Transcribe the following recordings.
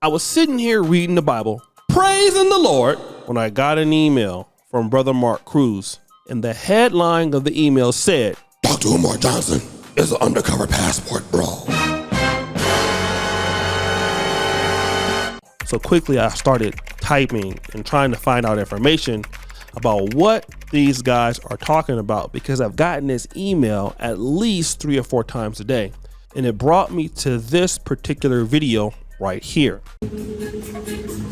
I was sitting here reading the Bible, praising the Lord, when I got an email from Brother Mark Cruz. And the headline of the email said, Dr. Umar Johnson is an undercover passport bro. So quickly I started typing and trying to find out information about what these guys are talking about, because I've gotten this email at least 3 or 4 times a day. And it brought me to this particular video right here.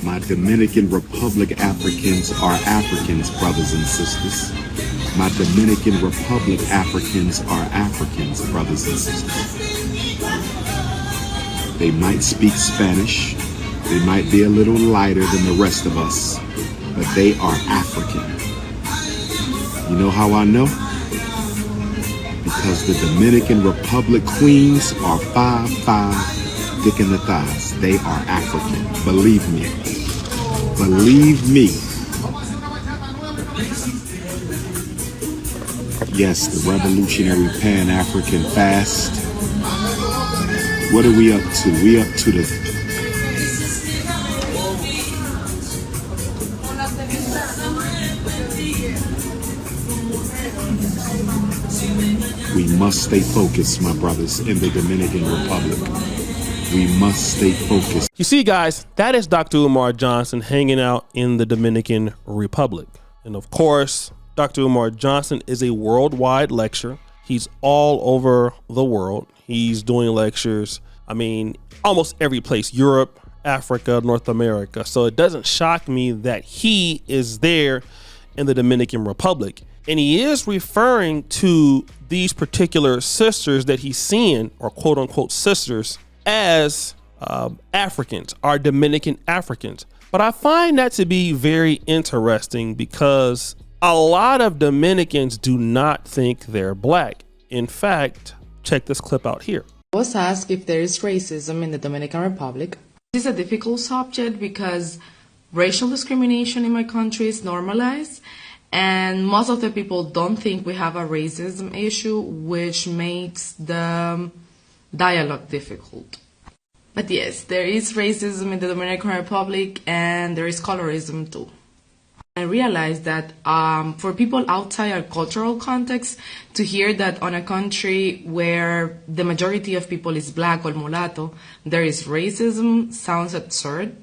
My Dominican Republic Africans are Africans, brothers and sisters. My Dominican Republic Africans are Africans, brothers and sisters. They might speak Spanish. They might be a little lighter than the rest of us, but they are African. You know how I know? Because the Dominican Republic queens are 5'5", dick in the thighs. They are African. Believe me. Believe me. Yes, the Revolutionary Pan-African Fast. What are we up to? We up to the... We must stay focused, my brothers, in the Dominican Republic. We must stay focused. You see, guys, that is Dr. Umar Johnson hanging out in the Dominican Republic. And of course, Dr. Umar Johnson is a worldwide lecturer. He's all over the world. He's doing lectures, I mean, almost every place, Europe, Africa, North America. So it doesn't shock me that he is there in the Dominican Republic. And he is referring to these particular sisters that he's seeing, or quote unquote sisters, as Africans, are Dominican Africans. But I find that to be very interesting because a lot of Dominicans do not think they're black. In fact, check this clip out here. I was asked if there is racism in the Dominican Republic. This is a difficult subject because racial discrimination in my country is normalized. And most of the people don't think we have a racism issue, which makes the dialogue difficult. But yes, there is racism in the Dominican Republic, and there is colorism too. I realized that for people outside our cultural context, to hear that on a country where the majority of people is black or mulatto, there is racism sounds absurd.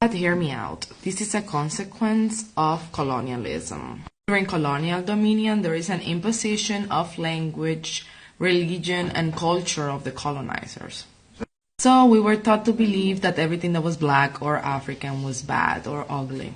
But hear me out. This is a consequence of colonialism. During colonial dominion, there is an imposition of language, religion, and culture of the colonizers. So we were taught to believe that everything that was black or African was bad or ugly.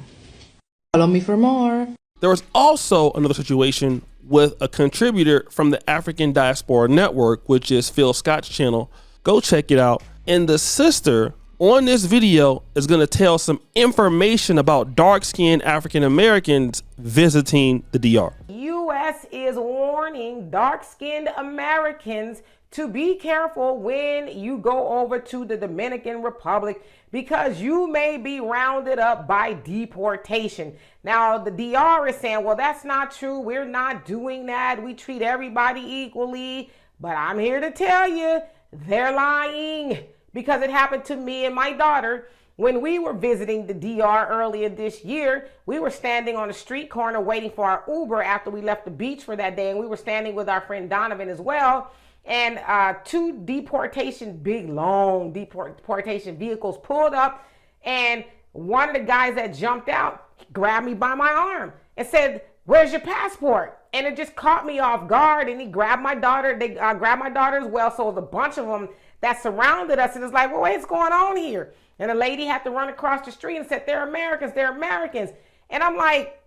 Follow me for more. There was also another situation with a contributor from the African Diaspora Network, which is Phil Scott's channel. Go check it out. And the sister on this video is going to tell some information about dark-skinned African Americans visiting the DR. U.S. is warning dark-skinned Americans to be careful when you go over to the Dominican Republic because you may be rounded up by deportation. Now, the DR is saying, well, that's not true. We're not doing that. We treat everybody equally. But I'm here to tell you, they're lying. Because it happened to me and my daughter when we were visiting the DR earlier this year. We were standing on a street corner waiting for our Uber after we left the beach for that day. And we were standing with our friend Donovan as well. And 2 big, long deportation vehicles pulled up. And one of the guys that jumped out grabbed me by my arm and said, "Where's your passport?" And it just caught me off guard. And he grabbed my daughter. They grabbed my daughter as well. So it was a bunch of them that surrounded us, and it's like, well, what's going on here? And the lady had to run across the street and said, they're Americans, they're Americans. And I'm like,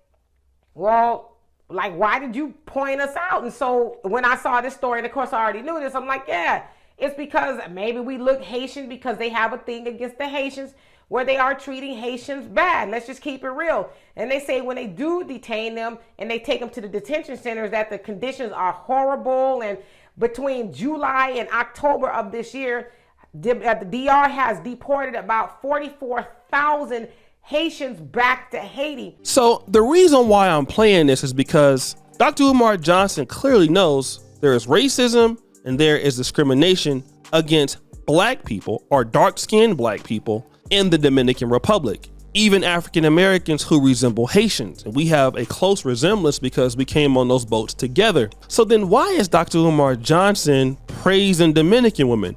well, like, why did you point us out? And so when I saw this story, and of course I already knew this, I'm like, yeah, it's because maybe we look Haitian because they have a thing against the Haitians where they are treating Haitians bad. Let's just keep it real. And they say when they do detain them and they take them to the detention centers that the conditions are horrible. And between July and October of this year, the DR has deported about 44,000 Haitians back to Haiti. So the reason why I'm playing this is because Dr. Umar Johnson clearly knows there is racism and there is discrimination against black people or dark-skinned black people in the Dominican Republic, even African Americans who resemble Haitians. And we have a close resemblance because we came on those boats together. So then why is Dr. Umar Johnson praising Dominican women?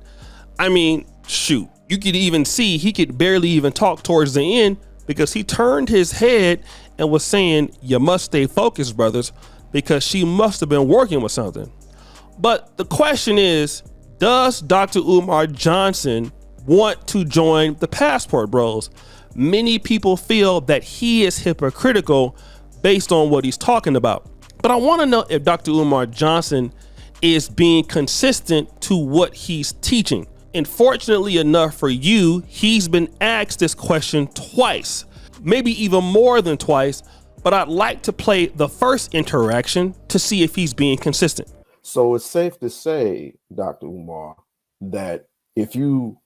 I mean, shoot, you could even see he could barely even talk towards the end because he turned his head and was saying, you must stay focused, brothers, because she must have been working with something. But the question is, does Dr. Umar Johnson want to join the Passport Bros? Many people feel that he is hypocritical based on what he's talking about. But I want to know if Dr. Umar Johnson is being consistent to what he's teaching. And fortunately enough for you, he's been asked this question twice, maybe even more than twice, but I'd like to play the first interaction to see if he's being consistent. So it's safe to say, Dr. Umar, that if you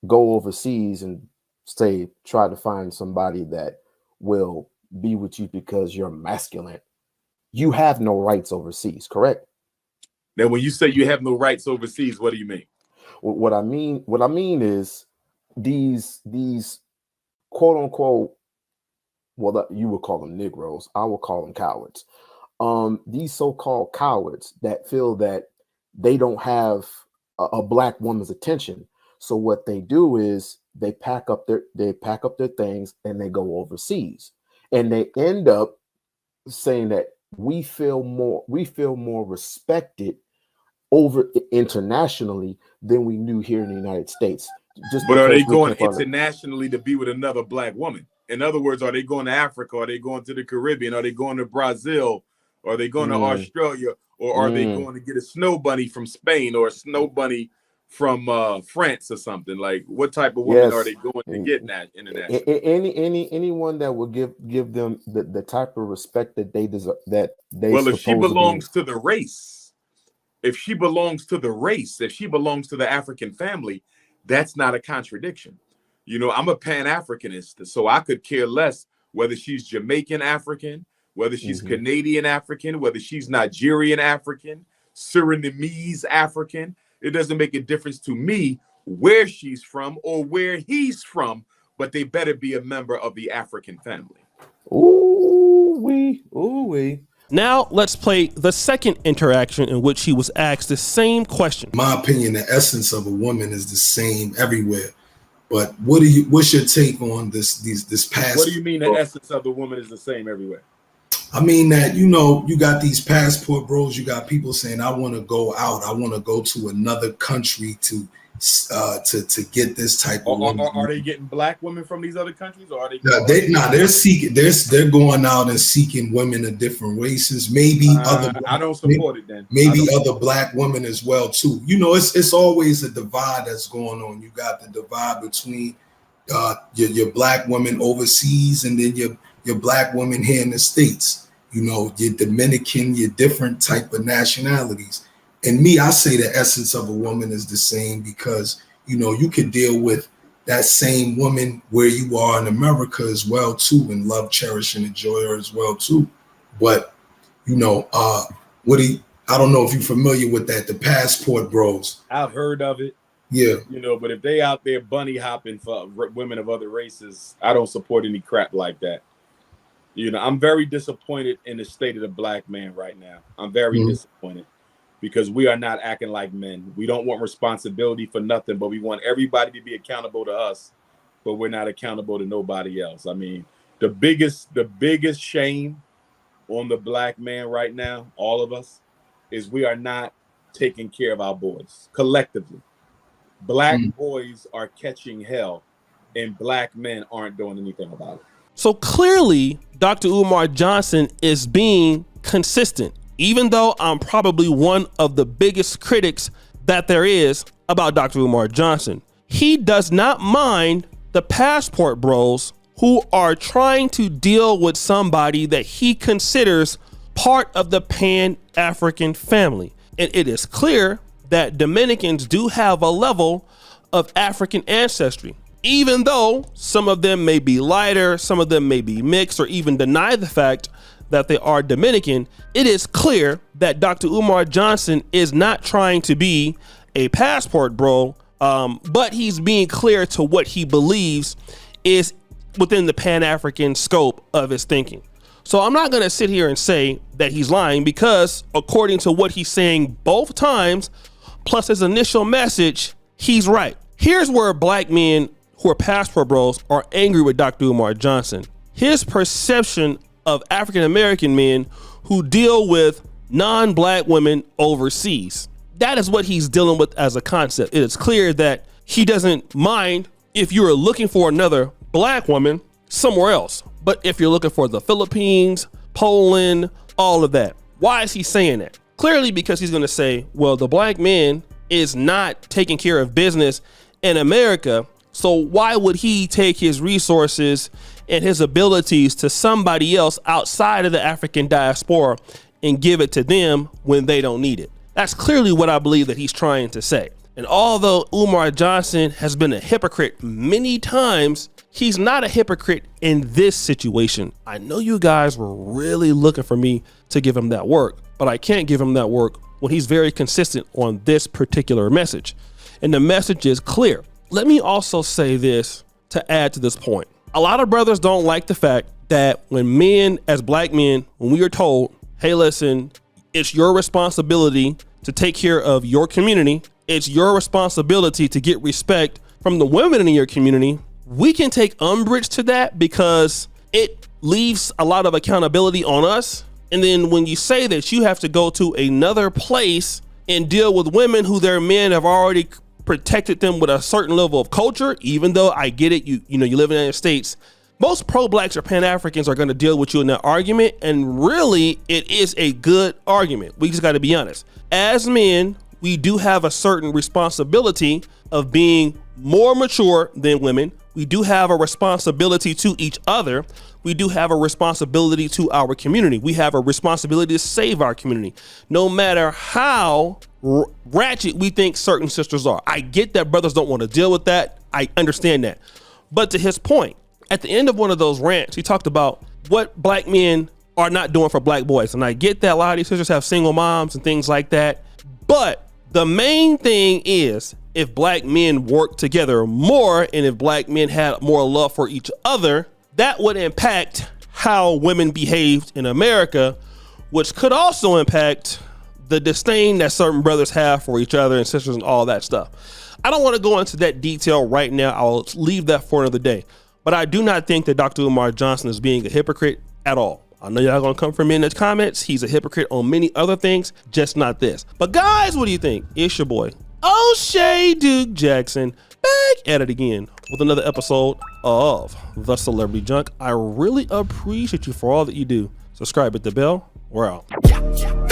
go overseas and say, try to find somebody that will be with you because you're masculine, you have no rights overseas, correct? Now, when you say you have no rights overseas, what do you mean? What I mean is these quote unquote, well, you would call them Negroes, I would call them cowards. These so-called cowards that feel that they don't have a black woman's attention. So what they do is they pack up their things and they go overseas, and they end up saying that we feel more respected over internationally than we knew here in the United States. But are they going internationally to be with another black woman? In other words, are they going to Africa? Are they going to the Caribbean? Are they going to Brazil? Are they going to Australia? Or are they going to get a snow bunny from Spain or a snow bunny from France or something? Like, what type of woman are they going to get internationally? Anyone that will give them the type of respect that they deserve. Well, if she belongs to the race, if she belongs to the African family, that's not a contradiction. You know, I'm a Pan-Africanist, so I could care less whether she's Jamaican African, whether she's Canadian African, whether she's Nigerian African, Surinamese African. It doesn't make a difference to me where she's from or where he's from, but they better be a member of the African family. Ooh wee. Now let's play the second interaction in which he was asked the same question. In my opinion, the essence of a woman is the same everywhere. But what's your take on this passport? What do you mean the essence of the woman is the same everywhere? I mean that, you know, you got these passport bros, you got people saying, I want to go out, I want to go to another country to get this type of woman. Are they getting black women from these other countries, or are they? They're seeking. They're going out and seeking women of different races. Maybe other. I don't support it then. Maybe other black women as well too. You know, it's always a divide that's going on. You got the divide between your black women overseas and then your black women here in the States. You know, your Dominican, your different type of nationalities. And me, I say the essence of a woman is the same because, you know, you can deal with that same woman where you are in America as well, too, and love, cherish, and enjoy her as well, too. But, you know, I don't know if you're familiar with that, the passport bros. I've heard of it. Yeah. You know, but if they out there bunny hopping for women of other races, I don't support any crap like that. You know, I'm very disappointed in the state of the black man right now. I'm very disappointed because we are not acting like men. We don't want responsibility for nothing, but we want everybody to be accountable to us, but we're not accountable to nobody else. I mean, the biggest shame on the black man right now, all of us, is we are not taking care of our boys collectively. Black boys are catching hell and black men aren't doing anything about it. So clearly, Dr. Umar Johnson is being consistent, even though I'm probably one of the biggest critics that there is about Dr. Umar Johnson. He does not mind the passport bros who are trying to deal with somebody that he considers part of the Pan-African family. And it is clear that Dominicans do have a level of African ancestry. Even though some of them may be lighter, some of them may be mixed, or even deny the fact that they are Dominican, it is clear that Dr. Umar Johnson is not trying to be a passport bro But he's being clear to what he believes is within the Pan-African scope of his thinking. So I'm not going to sit here and say that he's lying, because according to what he's saying both times, plus his initial message, he's right. Here's where black men who are passport bros are angry with Dr. Umar Johnson. His perception of African-American men who deal with non-black women overseas. That is what he's dealing with as a concept. It is clear that he doesn't mind if you are looking for another black woman somewhere else. But if you're looking for the Philippines, Poland, all of that, why is he saying that? Clearly because he's going to say, well, the black man is not taking care of business in America, so why would he take his resources and his abilities to somebody else outside of the African diaspora and give it to them when they don't need it? That's clearly what I believe that he's trying to say. And although Umar Johnson has been a hypocrite many times, he's not a hypocrite in this situation. I know you guys were really looking for me to give him that work, but I can't give him that work when he's very consistent on this particular message. And the message is clear. Let me also say this to add to this point. A lot of brothers don't like the fact that when men, as black men, when we are told, hey, listen, it's your responsibility to take care of your community. It's your responsibility to get respect from the women in your community. We can take umbrage to that because it leaves a lot of accountability on us. And then when you say that you have to go to another place and deal with women who their men have already protected them with a certain level of culture, even though I get it, you know, you live in the United States, most pro-blacks or Pan-Africans are going to deal with you in that argument. And really, it is a good argument. We just got to be honest. As men, we do have a certain responsibility of being more mature than women. We do have a responsibility to each other. We do have a responsibility to our community. We have a responsibility to save our community, no matter how ratchet we think certain sisters are. I get that brothers don't want to deal with that. I understand that. But to his point, at the end of one of those rants, he talked about what black men are not doing for black boys. And I get that a lot of these sisters have single moms and things like that. But the main thing is, if black men work together more and if black men had more love for each other, that would impact how women behaved in America, which could also impact the disdain that certain brothers have for each other and sisters and all that stuff. I don't want to go into that detail right now. I'll leave that for another day. But I do not think that Dr. Umar Johnson is being a hypocrite at all. I know y'all gonna come for me in the comments. He's a hypocrite on many other things, just not this. But guys, what do you think? It's your boy, O'Shea Duke Jackson, back at it again with another episode of The Celebrity Junk. I really appreciate you for all that you do. Subscribe, hit the bell. We're out.